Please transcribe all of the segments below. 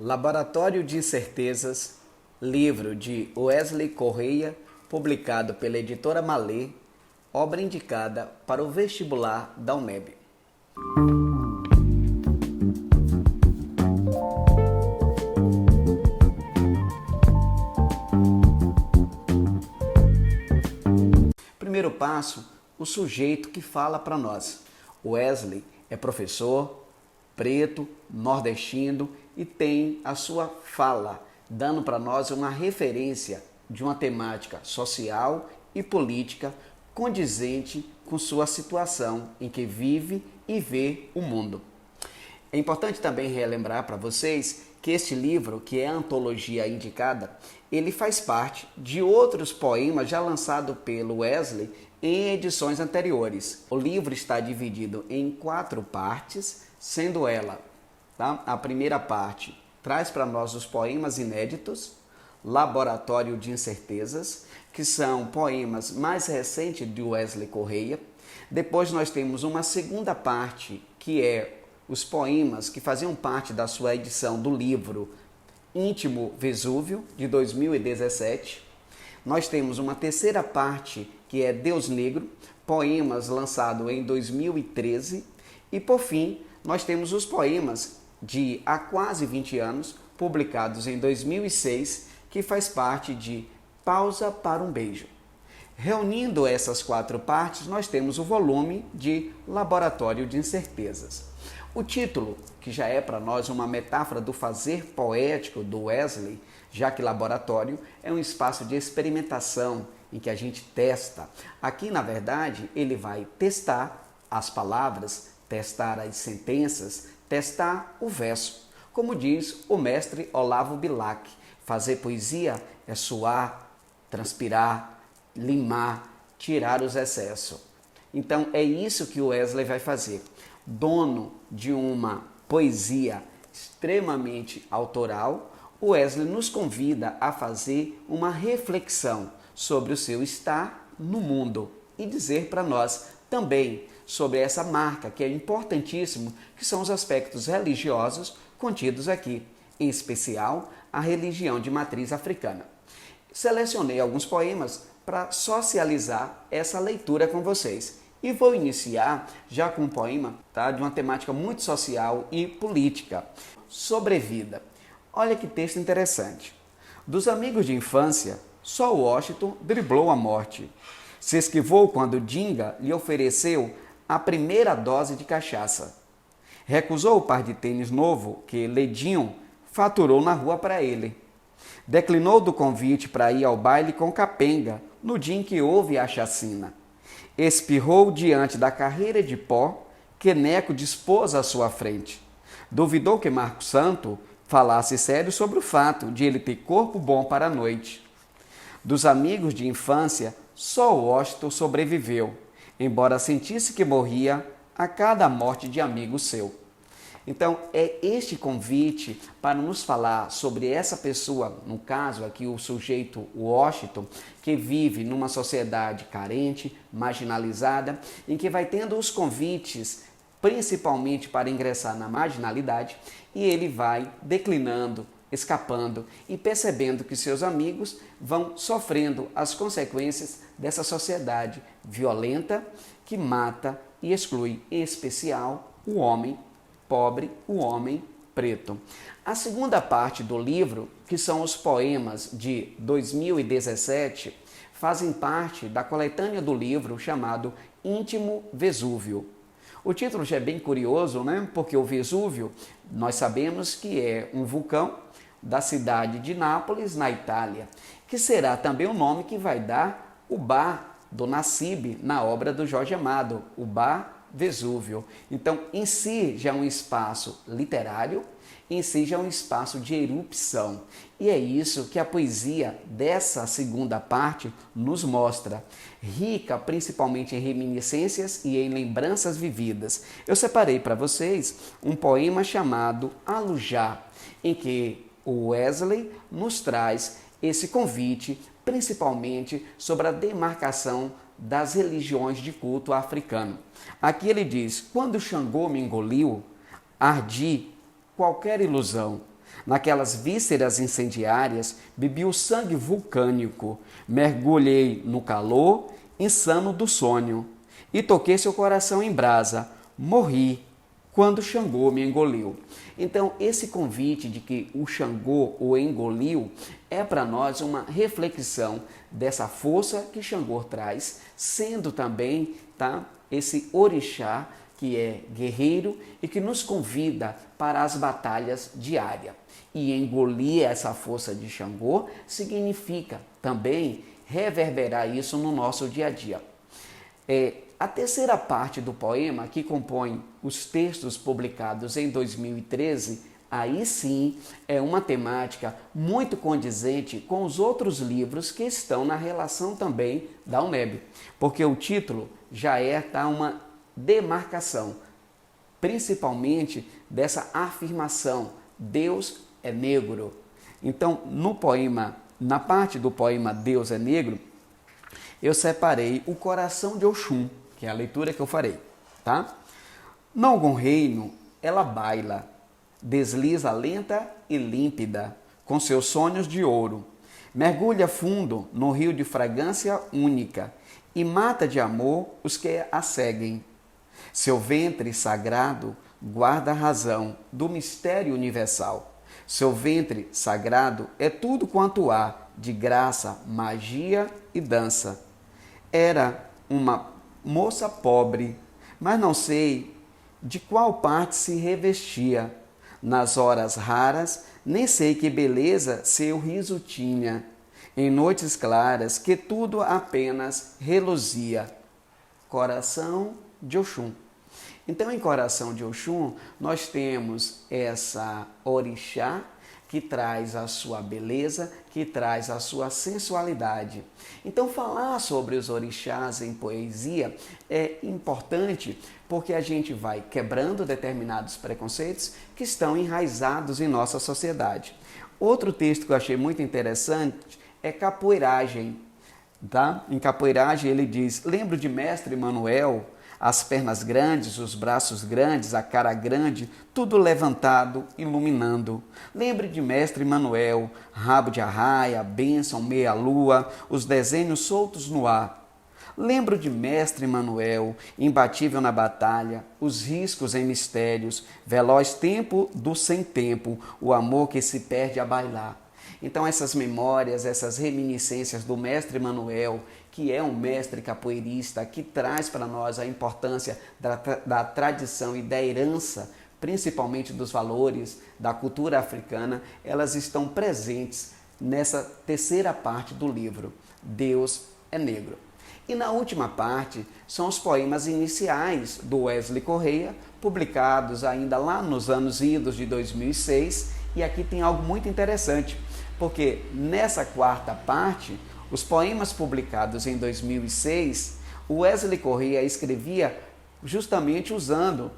Laboratório de Incertezas, livro de Wesley Correia, publicado pela editora Malê, obra indicada para o vestibular da UNEB. Primeiro passo, o sujeito que fala para nós. Wesley é professor, preto, nordestino e tem a sua fala, dando para nós uma referência de uma temática social e política condizente com sua situação em que vive e vê o mundo. É importante também relembrar para vocês que este livro, que é a antologia indicada, ele faz parte de outros poemas já lançados pelo Wesley em edições anteriores. O livro está dividido em 4 partes, sendo ela, a primeira parte traz para nós os poemas inéditos, Laboratório de Incertezas, que são poemas mais recentes de Wesley Correia. Depois nós temos uma segunda parte, que é os poemas que faziam parte da sua edição do livro Íntimo Vesúvio, de 2017. Nós temos uma terceira parte, que é Deus Negro, poemas lançado em 2013. E, por fim, nós temos os poemas de há quase 20 anos, publicados em 2006, que faz parte de Pausa para um Beijo. Reunindo essas 4 partes, nós temos o volume de Laboratório de Incertezas. O título, que já é para nós uma metáfora do fazer poético do Wesley, já que laboratório é um espaço de experimentação em que a gente testa. Aqui, na verdade, ele vai testar as palavras, testar as sentenças, testar o verso. Como diz o mestre Olavo Bilac, fazer poesia é suar, transpirar, limar, tirar os excessos. Então é isso que o Wesley vai fazer. Dono de uma poesia extremamente autoral, o Wesley nos convida a fazer uma reflexão sobre o seu estar no mundo e dizer para nós também sobre essa marca que é importantíssimo, que são os aspectos religiosos contidos aqui, em especial a religião de matriz africana. Selecionei alguns poemas para socializar essa leitura com vocês. E vou iniciar já com um poema de uma temática muito social e política. Sobrevida. Olha que texto interessante. Dos amigos de infância, só Washington driblou a morte. Se esquivou quando Dinga lhe ofereceu a primeira dose de cachaça. Recusou o par de tênis novo que Ledinho faturou na rua para ele. Declinou do convite para ir ao baile com Capenga no dia em que houve a chacina. Espirrou diante da carreira de pó que Neco dispôs à sua frente. Duvidou que Marco Santo falasse sério sobre o fato de ele ter corpo bom para a noite. Dos amigos de infância, só Washington sobreviveu, embora sentisse que morria a cada morte de amigo seu. Então, é este convite para nos falar sobre essa pessoa, no caso aqui o sujeito Washington, que vive numa sociedade carente, marginalizada, em que vai tendo os convites principalmente para ingressar na marginalidade, e ele vai declinando, escapando e percebendo que seus amigos vão sofrendo as consequências dessa sociedade violenta que mata e exclui, em especial, o homem pobre, o homem preto. A segunda parte do livro, que são os poemas de 2017, fazem parte da coletânea do livro chamado Íntimo Vesúvio. O título já é bem curioso, né? Porque o Vesúvio, nós sabemos que é um vulcão da cidade de Nápoles, na Itália, que será também o nome que vai dar o bar do Nassib na obra do Jorge Amado, o Bar Vesúvio. Então, em si já é um espaço literário, em si já é um espaço de erupção. E é isso que a poesia dessa segunda parte nos mostra, rica principalmente em reminiscências e em lembranças vividas. Eu separei para vocês um poema chamado Alujá, em que o Wesley nos traz esse convite, principalmente sobre a demarcação das religiões de culto africano. Aqui ele diz: quando Xangô me engoliu, ardi qualquer ilusão. Naquelas vísceras incendiárias, bebi o sangue vulcânico, mergulhei no calor insano do sonho e toquei seu coração em brasa. Morri quando Xangô me engoliu. Então, esse convite de que o Xangô o engoliu é para nós uma reflexão dessa força que Xangô traz, sendo também, esse orixá que é guerreiro e que nos convida para as batalhas diárias. E engolir essa força de Xangô significa também reverberar isso no nosso dia a dia. A terceira parte do poema, que compõe os textos publicados em 2013, aí sim é uma temática muito condizente com os outros livros que estão na relação também da UNEB, porque o título já uma demarcação, principalmente dessa afirmação: Deus é negro. Então, no poema, na parte do poema Deus é Negro, eu separei o coração de Oxum, que é a leitura que eu farei, tá? Nalgum reino, ela baila, desliza lenta e límpida, com seus sonhos de ouro, mergulha fundo no rio de fragrância única e mata de amor os que a seguem. Seu ventre sagrado guarda a razão do mistério universal. Seu ventre sagrado é tudo quanto há de graça, magia e dança. Era uma moça pobre, mas não sei de qual parte se revestia. Nas horas raras, nem sei que beleza seu riso tinha. Em noites claras, que tudo apenas reluzia. Coração de Oxum. Então, em Coração de Oxum, nós temos essa orixá que traz a sua beleza, que traz a sua sensualidade. Então, falar sobre os orixás em poesia é importante porque a gente vai quebrando determinados preconceitos que estão enraizados em nossa sociedade. Outro texto que eu achei muito interessante é Capoeiragem. Tá? Em Capoeiragem ele diz: lembro de mestre Manuel, as pernas grandes, os braços grandes, a cara grande, tudo levantado, iluminando. Lembre de mestre Manuel, rabo de arraia, bênção, meia-lua, os desenhos soltos no ar. Lembro de mestre Manuel, imbatível na batalha, os riscos em mistérios, veloz tempo do sem tempo, o amor que se perde a bailar. Então essas memórias, essas reminiscências do mestre Manuel, que é um mestre capoeirista, que traz para nós a importância da tradição e da herança, principalmente dos valores da cultura africana, elas estão presentes nessa terceira parte do livro, Deus é Negro. E na última parte são os poemas iniciais do Wesley Correia, publicados ainda lá nos anos idos de 2006, e aqui tem algo muito interessante, porque nessa quarta parte, os poemas publicados em 2006, o Wesley Correia escrevia justamente usando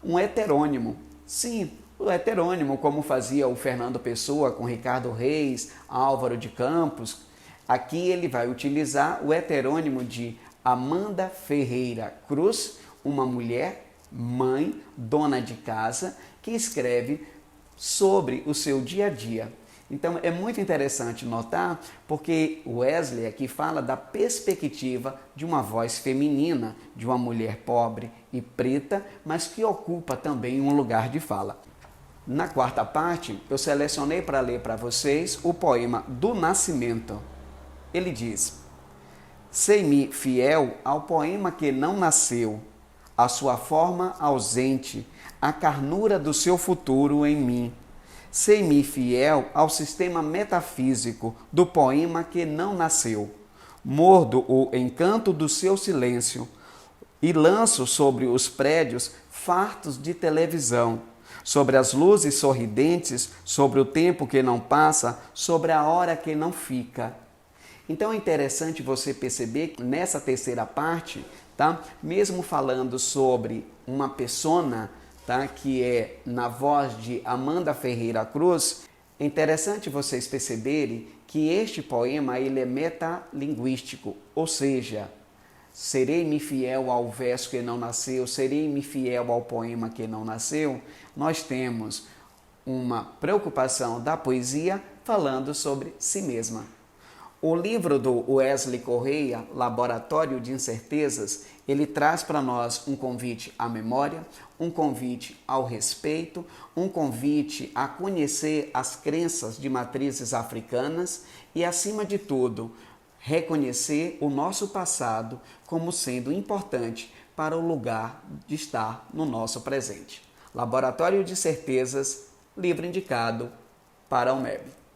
um heterônimo. Sim, o heterônimo, como fazia o Fernando Pessoa com Ricardo Reis, Álvaro de Campos. Aqui ele vai utilizar o heterônimo de Amanda Ferreira Cruz, uma mulher, mãe, dona de casa, que escreve sobre o seu dia a dia. Então é muito interessante notar porque Wesley aqui fala da perspectiva de uma voz feminina, de uma mulher pobre e preta, mas que ocupa também um lugar de fala. Na quarta parte, eu selecionei para ler para vocês o poema Do Nascimento. Ele diz: sei-me fiel ao poema que não nasceu, a sua forma ausente, a carnura do seu futuro em mim. Sei-me fiel ao sistema metafísico do poema que não nasceu. Mordo o encanto do seu silêncio e lanço sobre os prédios fartos de televisão, sobre as luzes sorridentes, sobre o tempo que não passa, sobre a hora que não fica. Então é interessante você perceber que nessa terceira parte, mesmo falando sobre uma persona, que é na voz de Amanda Ferreira Cruz, é interessante vocês perceberem que este poema ele é metalinguístico, ou seja, serei-me fiel ao verso que não nasceu, serei-me fiel ao poema que não nasceu. Nós temos uma preocupação da poesia falando sobre si mesma. O livro do Wesley Correia, Laboratório de Incertezas, ele traz para nós um convite à memória, um convite ao respeito, um convite a conhecer as crenças de matrizes africanas e, acima de tudo, reconhecer o nosso passado como sendo importante para o lugar de estar no nosso presente. Laboratório de Certezas, livro indicado para o MEB.